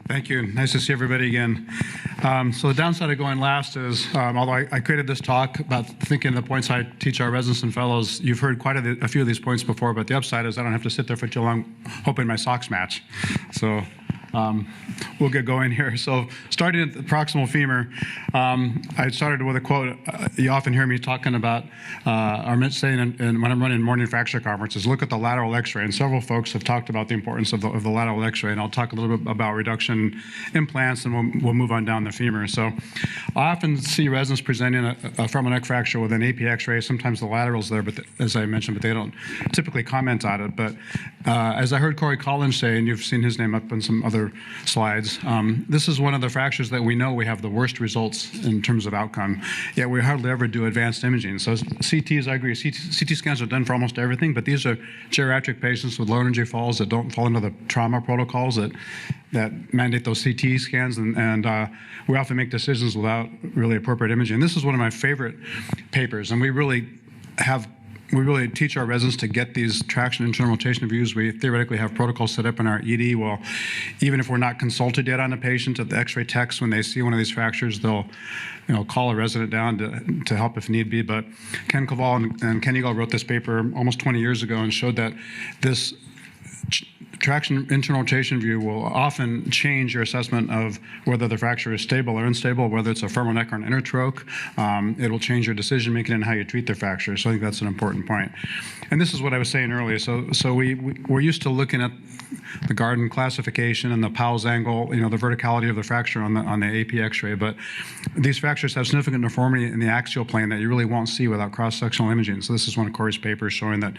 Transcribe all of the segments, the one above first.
Thank you. Nice to see everybody again. So the downside of going last is, although I created this talk about thinking the points I teach our residents and fellows, you've heard quite a few of these points before, but the upside is I don't have to sit there for too long hoping my socks match. So we'll get going here. So starting at the proximal femur, I started with a quote. You often hear me talking about, or saying when I'm running morning fracture conferences, look at the lateral x-ray. And several folks have talked about the importance of the lateral x-ray. And I'll talk a little bit about reduction implants, and we'll move on down the femur. So I often see residents presenting a femoral neck fracture with an AP x-ray. Sometimes the lateral's there, but as I mentioned, but they don't typically comment on it. But as I heard Corey Collins say, and you've seen his name up in some other slides, this is one of the fractures that we know we have the worst results in terms of outcome, yet we hardly ever do advanced imaging. So CTs, I agree, CT scans are done for almost everything, but these are geriatric patients with low energy falls that don't fall into the trauma protocols that mandate those CT scans, and we often make decisions without really appropriate imaging. This is one of my favorite papers, and we really teach our residents to get these traction internal rotation views. We theoretically have protocols set up in our ED. Well, even if we're not consulted yet on a patient, at the x-ray techs, when they see one of these fractures, they'll call a resident down to help if need be. But Ken Koval and Ken Eagle wrote this paper almost 20 years ago and showed that this traction internal rotation view will often change your assessment of whether the fracture is stable or unstable, whether it's a femoral neck or an intertroch. It'll change your decision making and how you treat the fracture. So I think that's an important point. And this is what I was saying earlier. So we're used to looking at the Garden classification and the Powell's angle, the verticality of the fracture on the AP X-ray, but these fractures have significant deformity in the axial plane that you really won't see without cross-sectional imaging. So this is one of Corey's papers showing that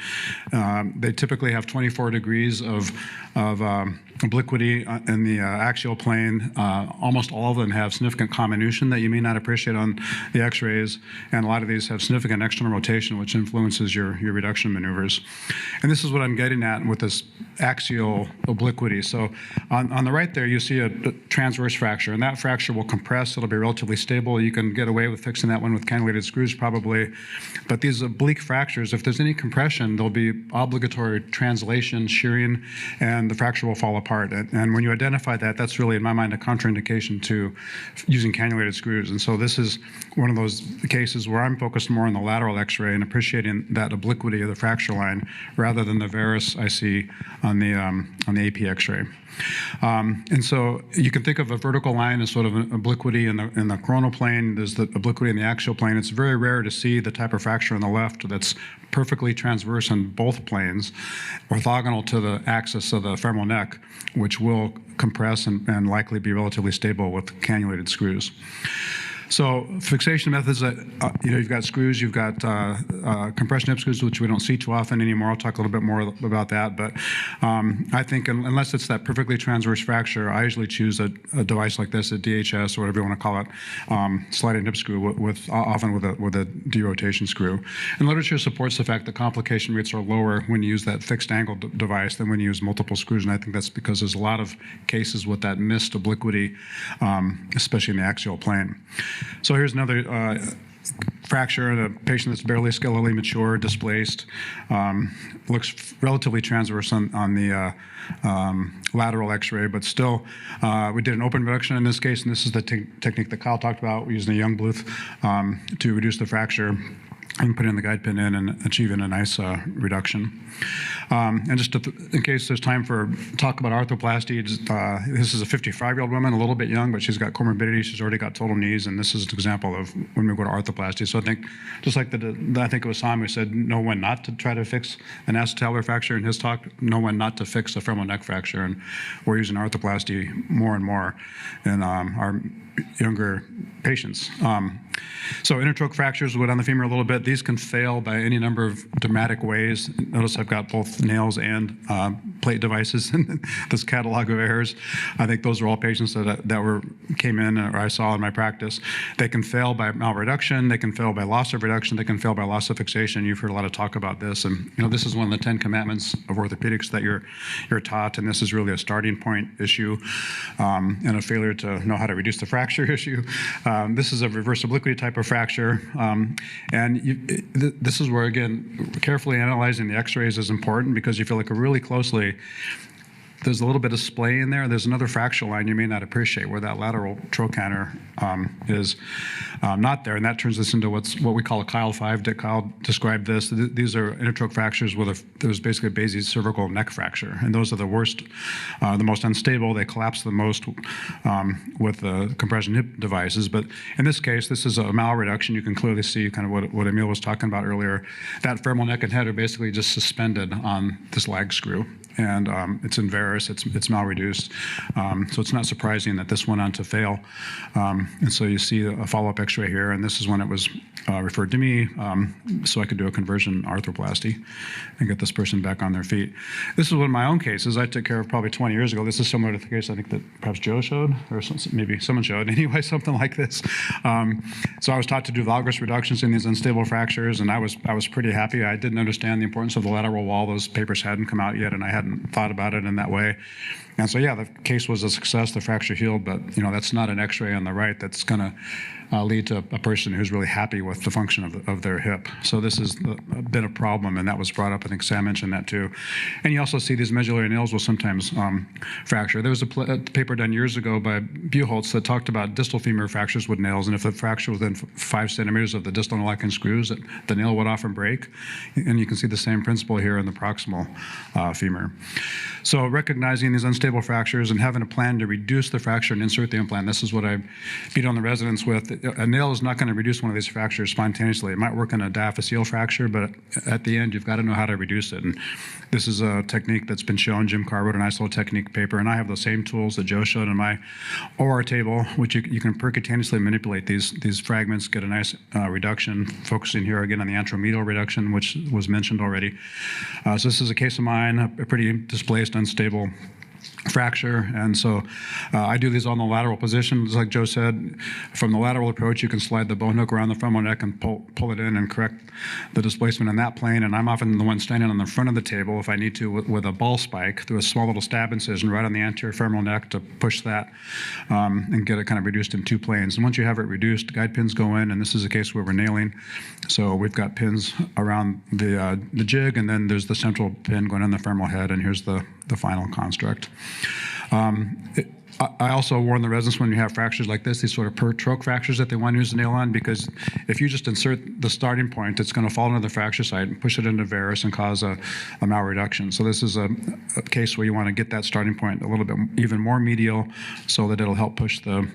they typically have 24 degrees of obliquity in the axial plane. Almost all of them have significant comminution that you may not appreciate on the x-rays, and a lot of these have significant external rotation, which influences your reduction maneuvers. And this is what I'm getting at with this axial obliquity. So on the right there, you see a transverse fracture, and that fracture will compress. It'll be relatively stable. You can get away with fixing that one with cannulated screws probably, but these oblique fractures, if there's any compression, there'll be obligatory translation, shearing, and the fracture will fall apart. And when you identify that, that's really, in my mind, a contraindication to using cannulated screws. And so this is one of those cases where I'm focused more on the lateral x-ray and appreciating that obliquity of the fracture line rather than the varus I see on the AP x-ray. And so you can think of a vertical line as sort of an obliquity in the coronal plane. There's the obliquity in the axial plane. It's very rare to see the type of fracture on the left that's perfectly transverse on both planes, orthogonal to the axis of the femoral neck, which will compress and likely be relatively stable with cannulated screws. So fixation methods, you've got screws, you've got compression hip screws, which we don't see too often anymore. I'll talk a little bit more about that. But I think unless it's that perfectly transverse fracture, I usually choose a device like this, a DHS or whatever you want to call it, sliding hip screw, often with a derotation screw. And literature supports the fact that complication rates are lower when you use that fixed angle device than when you use multiple screws. And I think that's because there's a lot of cases with that missed obliquity, especially in the axial plane. So here's another fracture in a patient that's barely skeletally mature, displaced, looks relatively transverse on the lateral x-ray, but still we did an open reduction in this case, and this is the technique that Kyle talked about. We're using a Youngbluth to reduce the fracture and putting the guide pin in and achieving a nice reduction. And just in case there's time for talk about arthroplasty, this is a 55-year-old woman, a little bit young, but she's got comorbidity. She's already got total knees, and this is an example of when we go to arthroplasty. So I think, just like I think it was Sam who said know when not to try to fix an acetabular fracture in his talk, know when not to fix a femoral neck fracture, and we're using arthroplasty more and more in our younger patients. So intertroch fractures would on the femur a little bit. These can fail by any number of dramatic ways. Notice I've got both nails and plate devices in this catalog of errors. I think those are all patients that came in or I saw in my practice. They can fail by malreduction. They can fail by loss of reduction. They can fail by loss of fixation. You've heard a lot of talk about this, and this is one of the 10 commandments of orthopedics that you're taught, and this is really a starting point issue and a failure to know how to reduce the fracture issue. This is a reverse obliquity type of fracture, and this is where, again, carefully analyzing the x-rays is important, because if you look really closely, there's a little bit of splay in there. There's another fracture line you may not appreciate where that lateral trochanter is not there, and that turns this into what we call a Kyle 5. Dick Kyle described this. These are intertroch fractures there's basically a basicervical neck fracture, and those are the worst, the most unstable. They collapse the most with the compression hip devices. But in this case, this is a malreduction. You can clearly see kind of what Emil was talking about earlier. That femoral neck and head are basically just suspended on this lag screw, and it's in varus, it's malreduced. So it's not surprising that this went on to fail. And so you see a follow-up x-ray here, and this is when it was referred to me so I could do a conversion arthroplasty and get this person back on their feet. This is one of my own cases I took care of probably 20 years ago. This is similar to the case I think that perhaps Joe showed, or maybe someone showed. Anyway, something like this. So I was taught to do valgus reductions in these unstable fractures, and I was pretty happy. I didn't understand the importance of the lateral wall. Those papers hadn't come out yet, and I hadn't thought about it in that way. And so, yeah, the case was a success. The fracture healed, but that's not an X-ray on the right that's going to lead to a person who's really happy with the function of their hip. So this is a bit of a problem, and that was brought up. I think Sam mentioned that too. And you also see these medullary nails will sometimes fracture. There was a paper done years ago by Buchholz that talked about distal femur fractures with nails, and if the fracture was within 5 centimeters of the distal iliacan screws, the nail would often break. And you can see the same principle here in the proximal femur. So recognizing these unstable fractures and having a plan to reduce the fracture and insert the implant. This is what I beat on the residents with. A nail is not going to reduce one of these fractures spontaneously. It might work in a diaphyseal fracture, but at the end, you've got to know how to reduce it. And this is a technique that's been shown. Jim Carr wrote an isolo technique paper, and I have the same tools that Joe showed in my OR table, which you can percutaneously manipulate these fragments, get a nice reduction, focusing here again on the anteromedial reduction, which was mentioned already. So this is a case of mine, a pretty displaced, unstable fracture, and so I do these on the lateral position. Like Joe said, from the lateral approach, you can slide the bone hook around the femoral neck and pull it in and correct the displacement in that plane, and I'm often the one standing on the front of the table if I need to with a ball spike through a small little stab incision right on the anterior femoral neck to push that and get it kind of reduced in 2 planes. And once you have it reduced, guide pins go in, and this is a case where we're nailing. So we've got pins around the jig, and then there's the central pin going in the femoral head, and here's the final construct. I also warn the residents when you have fractures like this, these sort of per-troch fractures that they want to use the nail on, because if you just insert the starting point, it's going to fall into the fracture site and push it into varus and cause a malreduction. So this is a case where you want to get that starting point a little bit even more medial so that it'll help push the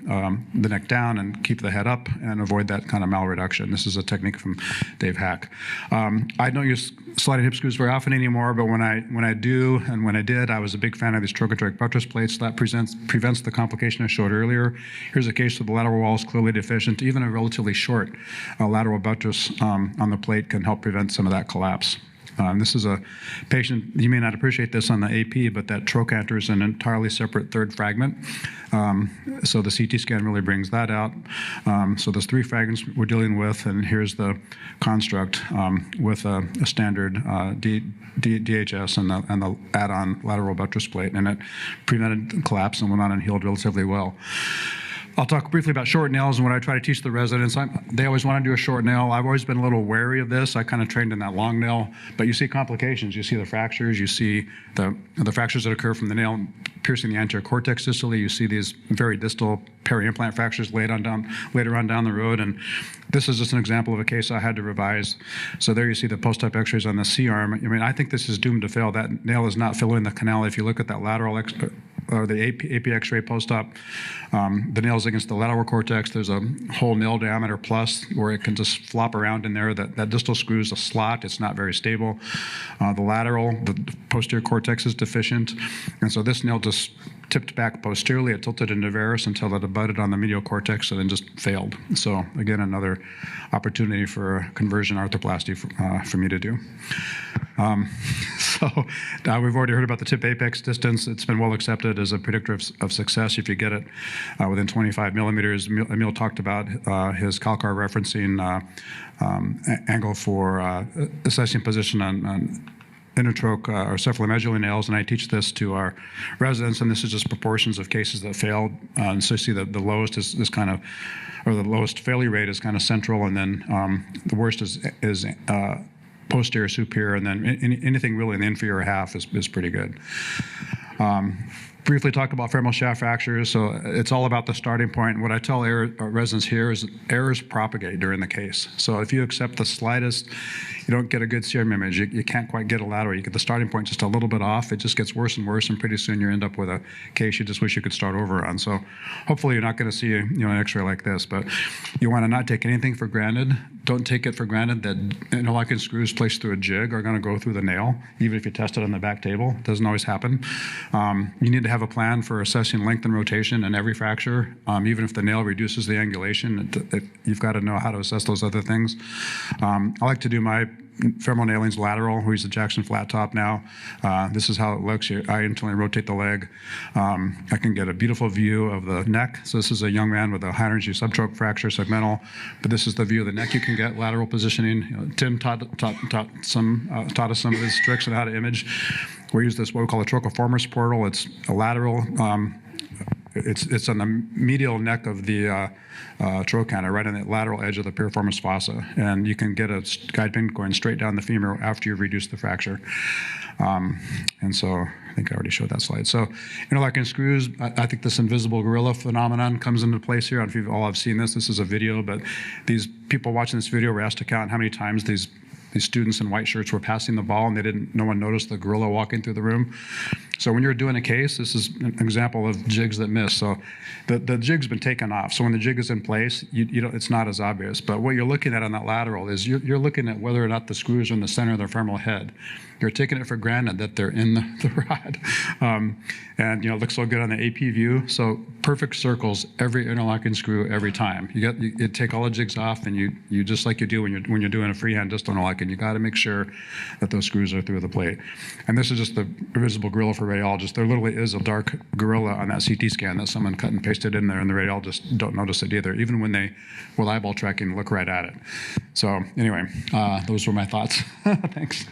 neck down and keep the head up and avoid that kind of malreduction. This is a technique from Dave Hack. I don't use sliding hip screws very often anymore, but when I do and when I did, I was a big fan of these trochanteric buttress plates. That prevents the complication I showed earlier. Here's a case where the lateral wall is clearly deficient. Even a relatively short lateral buttress on the plate can help prevent some of that collapse. This is a patient, you may not appreciate this on the AP, but that trochanter is an entirely separate third fragment. So the CT scan really brings that out. So there's 3 fragments we're dealing with, and here's the construct with a standard DHS and the add-on lateral buttress plate, and it prevented collapse and went on and healed relatively well. I'll talk briefly about short nails, and when I try to teach the residents, they always want to do a short nail. I've always been a little wary of this. I kind of trained in that long nail, but you see complications. You see the fractures. You see the fractures that occur from the nail piercing the anterior cortex distally. You see these very distal peri-implant fractures later on down the road, and this is just an example of a case I had to revise. So there you see the post-op x-rays on the C-arm. I mean, I think this is doomed to fail. That nail is not filling the canal. If you look at that lateral or the AP x-ray post-op, the nail's against the lateral cortex. There's a whole nail diameter plus where it can just flop around in there. That distal screw is a slot. It's not very stable. The posterior cortex is deficient. And so this nail just tipped back posteriorly. It tilted into varus until it abutted on the medial cortex and then just failed. So again, another opportunity for a conversion arthroplasty for me to do. We've already heard about the tip apex distance. It's been well accepted as a predictor of success if you get it within 25 millimeters. Emil talked about his Calcar referencing angle for assessing position on intertroch or cephalomedullary nails, and I teach this to our residents, and this is just proportions of cases that failed. And so you see the lowest is kind of, or the lowest failure rate is kind of central, and then the worst is posterior, superior, and then anything really in the inferior half is pretty good. Briefly talk about femoral shaft fractures. So it's all about the starting point. What I tell residents here is errors propagate during the case. So if you accept the slightest, you don't get a good serum image. You can't quite get a lateral. You get the starting point just a little bit off. It just gets worse and worse, and pretty soon you end up with a case you just wish you could start over on. So hopefully you're not going to see an X-ray like this, but you want to not take anything for granted. Don't take it for granted that interlocking screws placed through a jig are going to go through the nail, even if you test it on the back table. It doesn't always happen. You need to have a plan for assessing length and rotation in every fracture. Even if the nail reduces the angulation, you've got to know how to assess those other things. I like to do my femoral nailings lateral. We use the Jackson flat top now. This is how it looks. I internally rotate the leg. I can get a beautiful view of the neck. So this is a young man with a high energy subtropic fracture, segmental. But this is the view of the neck you can get, lateral positioning. Tim taught us some of his tricks on how to image. We use this, what we call a trochoformis portal. It's a lateral. It's on the medial neck of the trochanter, right on the lateral edge of the piriformis fossa. And you can get a guide pin going straight down the femur after you've reduced the fracture. And so I think I already showed that slide. So interlocking screws, I think this invisible gorilla phenomenon comes into place here. I don't know if you all have seen this. This is a video, but these people watching this video were asked to count how many times these students in white shirts were passing the ball, and no one noticed the gorilla walking through the room. So when you're doing a case, this is an example of jigs that miss. So the jig's been taken off. So when the jig is in place, it's not as obvious. But what you're looking at on that lateral is you're looking at whether or not the screws are in the center of the femoral head. You're taking it for granted that they're in the rod. And it looks so good on the AP view. So perfect circles every interlocking screw every time. You take all the jigs off, and you just like you do when you're doing a freehand distal interlocking. You got to make sure that those screws are through the plate. And this is just the invisible gorilla for radiologists. There literally is a dark gorilla on that CT scan that someone cut and pasted in there, and the radiologists don't notice it either. Even when they, with eyeball tracking, look right at it. So anyway, those were my thoughts. Thanks.